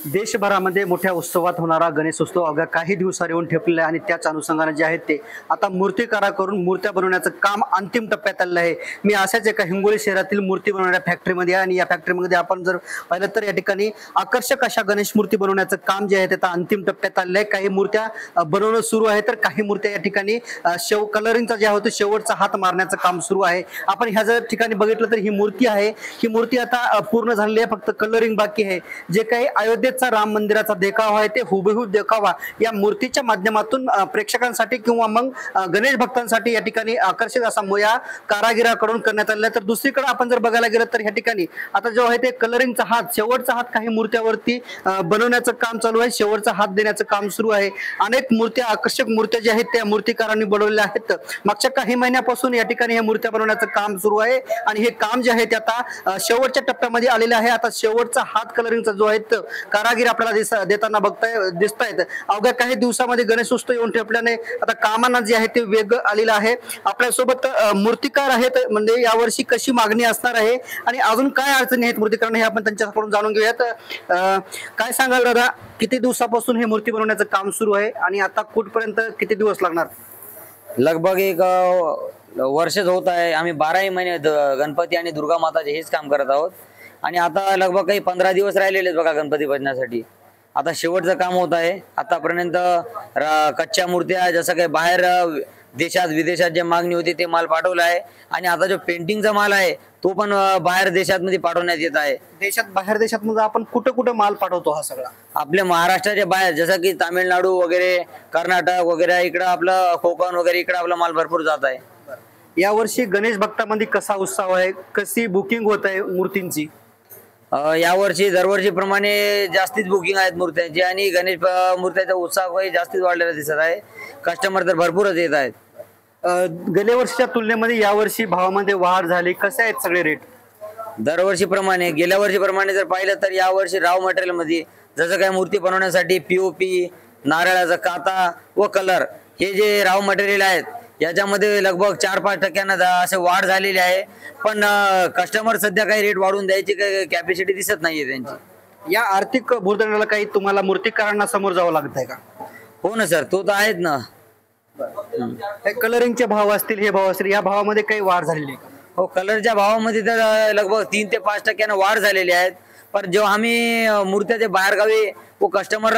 देशभरामध्ये मोठ्या उत्सवात होणारा गणेशोत्सव अवघ्या काही दिवसांवर येऊन ठेपलेला आहे आणि त्याच अनुषंगाने जे आहेत ते आता मूर्तिकाराकडून मूर्त्या बनवण्याचं काम अंतिम टप्प्यात आलेलं आहे। मी अशाच एका हिंगोली शहरातील मूर्ती बनवणाऱ्या फॅक्टरीमध्ये आहे आणि या फॅक्टरीमध्ये आपण जर पाहिलं तर या ठिकाणी आकर्षक अशा गणेश मूर्ती बनवण्याचं काम जे आहे ते आता अंतिम टप्प्यात आलेलं आहे। काही मूर्त्या बनवणं सुरू आहे तर काही मूर्त्या या ठिकाणी कलरिंगचा जे होतं शेवटचा हात मारण्याचं काम सुरू आहे। आपण ह्या जर ठिकाणी बघितलं तर ही मूर्ती आहे, ही मूर्ती आता पूर्ण झालेली आहे, फक्त कलरिंग बाकी आहे। जे काही अयोध्येचा राम मंदिराचा देखावा आहे ते हुबेहूब देखावा या मूर्तीच्या माध्यमातून प्रेक्षकांसाठी किंवा मग गणेश भक्तांसाठी या ठिकाणी आकर्षक असा या कारागिराकडून करण्यात आलेला आहे। तर दुसरीकडे आपण जर बघायला गेलं तर या ठिकाणी आता जो आहे ते कलरिंगचा हात, शेवटचा हात काही मूर्त्यावरती बनवण्याचं काम चालू आहे, शेवटचा हात देण्याचं काम सुरू आहे। अनेक मूर्त्या, आकर्षक मूर्त्या ज्या आहेत त्या मूर्तिकारांनी बनवलेल्या आहेत। मागच्या काही महिन्यापासून या ठिकाणी हे मूर्त्या बनवण्याचं काम सुरू आहे आणि हे काम जे आहे ते आता शेवटच्या टप्प्यामध्ये आलेले आहे। आता शेवटचा हात कलरिंगचा जो आहे कारागीर आपल्याला देताना दिसतायत। अवघ्या काही दिवसामध्ये गणेशोत्सव येऊन ठेपल्याने आता कामांना जे आहे ते वेग आलेला आहे। आपल्यासोबत मूर्तिकार आहेत, म्हणजे यावर्षी कशी मागणी असणार आहे आणि अजून काय अडचणी आहेत मूर्तिकारांना हे आपण त्यांच्याकडून जाणून घेऊयात। काय सांगाल दादा, किती दिवसापासून हे मूर्ती बनवण्याचं काम सुरू आहे आणि आता कुठपर्यंत किती दिवस लागणार? लगभग एक वर्षच होत आहे। आम्ही 12 महिने गणपती आणि दुर्गा माताचे हेच काम करत आहोत आणि आता लगभग काही 15 दिवस राहिलेले बघा गणपती बसण्यासाठी। आता शेवटचं काम होत आहे। आतापर्यंत कच्च्या मूर्त्या जसं काही बाहेर देशात विदेशात जे मागणी होती ते माल पाठवला आहे आणि आता जो पेंटिंगचा माल आहे तो पण बाहेर देशात मध्ये पाठवण्यात येत आहे। बाहेर देशात म्हणजे आपण कुठं कुठं माल पाठवतो हा सगळा? आपल्या महाराष्ट्राच्या बाहेर जसं की तामिळनाडू वगैरे, कर्नाटक वगैरे, इकडं आपलं कोकण वगैरे, इकडं आपला माल भरपूर जात आहे। यावर्षी गणेश भक्तांमध्ये कसा उत्साह आहे, कशी बुकिंग होत आहे मूर्तींची? यावर्षी दरवर्षीप्रमाणे जास्तीच बुकिंग आहेत मूर्त्यांची आणि गणेश मूर्त्याचा उत्साह जास्तीच वाढलेला दिसत आहे। कस्टमर तर भरपूरच येत आहेत। गेल्या वर्षीच्या तुलनेमध्ये यावर्षी भावामध्ये वाढ झाली, कसे आहेत सगळे रेट? दरवर्षीप्रमाणे गेल्या वर्षीप्रमाणे जर पाहिलं तर यावर्षी राव मटेरियल मध्ये जसं काय मूर्ती बनवण्यासाठी पीओपी, नारळाचा काता व कलर हे जे राव मटेरियल आहेत याच्यामध्ये लगभग 4-5% असे वाढ झालेली आहे। पण कस्टमर सध्या काही रेट वाढवून द्यायची काही कॅपॅसिटी दिसत नाहीये त्यांची। या आर्थिक भूर्दंडाला काही तुम्हाला मूर्तिकारांना समोर जावं लागतंय का? हो ना सर, तो तर आहेत ना। कलरिंगचे भाव असतील, हे भाव असतील, या भावामध्ये काही वाढ झालेली आहे? हो, कलरच्या भावामध्ये तर लगभग 3 ते 5% वाढ झालेली आहेत। पण जेव्हा आम्ही मूर्त्या ते बाहेरगावी व कस्टमर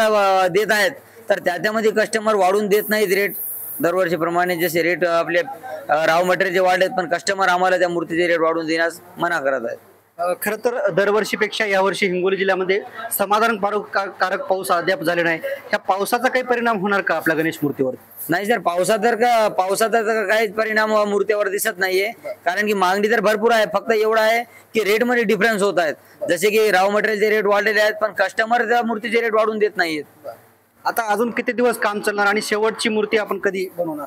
देत आहेत तर त्याच्यामध्ये कस्टमर वाढून देत नाहीत रेट। दरवर्षीप्रमाणे जसे रेट आपले राव मटेरियलचे वाढलेत पण कस्टमर आम्हाला त्या मूर्तीचे रेट वाढवून देण्यास मना करत आहेत। खरं तर दरवर्षीपेक्षा यावर्षी हिंगोली जिल्ह्यामध्ये समाधानकारक पाऊस अद्याप झाले नाही। ह्या पावसाचा काही परिणाम होणार का आपल्या गणेश मूर्तीवर? नाही सर, पावसाचा काहीच परिणाम मूर्तीवर दिसत नाहीये, कारण की मागणी तर भरपूर आहे। फक्त एवढं आहे की रेट मध्ये डिफरन्स होत आहेत। जसे की राव मटेरियलचे रेट वाढलेले आहेत पण कस्टमर त्या मूर्तीचे रेट वाढवून देत नाहीयेत। आता अजून किती दिवस काम चालणार आणि शेवटची मूर्ती आपण कधी बनवणार?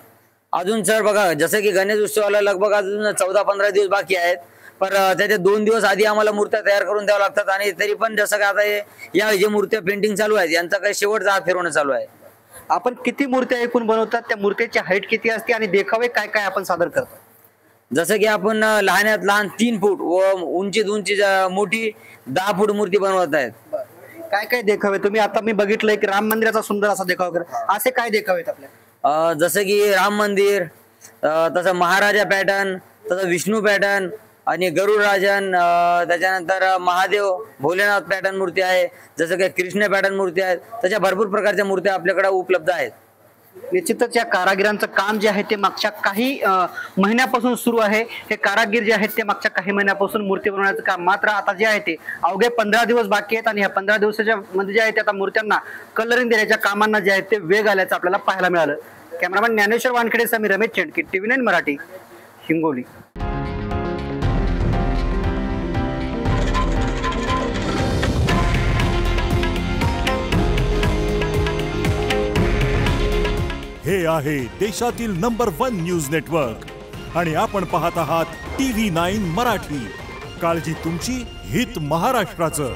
अजून सर बघा, जसं की गणेश उत्सवाला लगभग अजून 14-15 दिवस बाकी आहेत, पण त्याचे 2 दिवस आधी आम्हाला मूर्त्या तयार करून द्याव्या लागतात आणि तरी पण जसं का आता या जे मूर्त्या पेंटिंग चालू आहेत यांचा काही शेवटचा हात फिरवणं चालू आहे। आपण किती मूर्त्या एकूण बनवतात, त्या मूर्तीची हाईट किती असते आणि देखावे काय काय आपण सादर करतो? जसं की आपण लहानात लहान 3 फूट व उंची मोठी 10 फूट मूर्ती बनवत आहेत। काय काय देखावे तुम्ही? आता मी बघितलंय की राम मंदिराचा सुंदर असा देखावा करा, असे काय देखावे आहेत आपल्या? जसं की राम मंदिर, तसं महाराजा पॅटर्न, तसं विष्णू पॅटर्न आणि गरुड राजन, त्याच्यानंतर महादेव भोलेनाथ पॅटर्न मूर्ती आहे, जसं काही कृष्ण पॅटर्न मूर्ती आहेत। तशा भरपूर प्रकारच्या मूर्त्या आपल्याकडे उपलब्ध आहेत। निश्चितच या कारागिरांचं काम जे आहे ते मागच्या काही महिन्यापासून सुरू आहे। हे कारागीर जे आहेत ते मागच्या काही महिन्यापासून मूर्ती बनवण्याचं काम, मात्र आता जे आहे ते अवघे 15 दिवस बाकी आहेत आणि ह्या 15 दिवसाच्या मध्ये जे आहे ते आता मूर्त्यांना कलरिंग देण्याच्या कामांना जे आहे ते वेग आल्याचं आपल्याला पाहायला मिळालं। Cameraman Dnyaneshwar Wankhede, Samir Ramesh Chendke, TV9 Marathi, Hingoli. हे आहे देशातील नंबर 1 न्यूज नेटवर्क आणि आपण पाहत आहात TV9 मराठी। काळजी तुमची, हित महाराष्ट्राचं।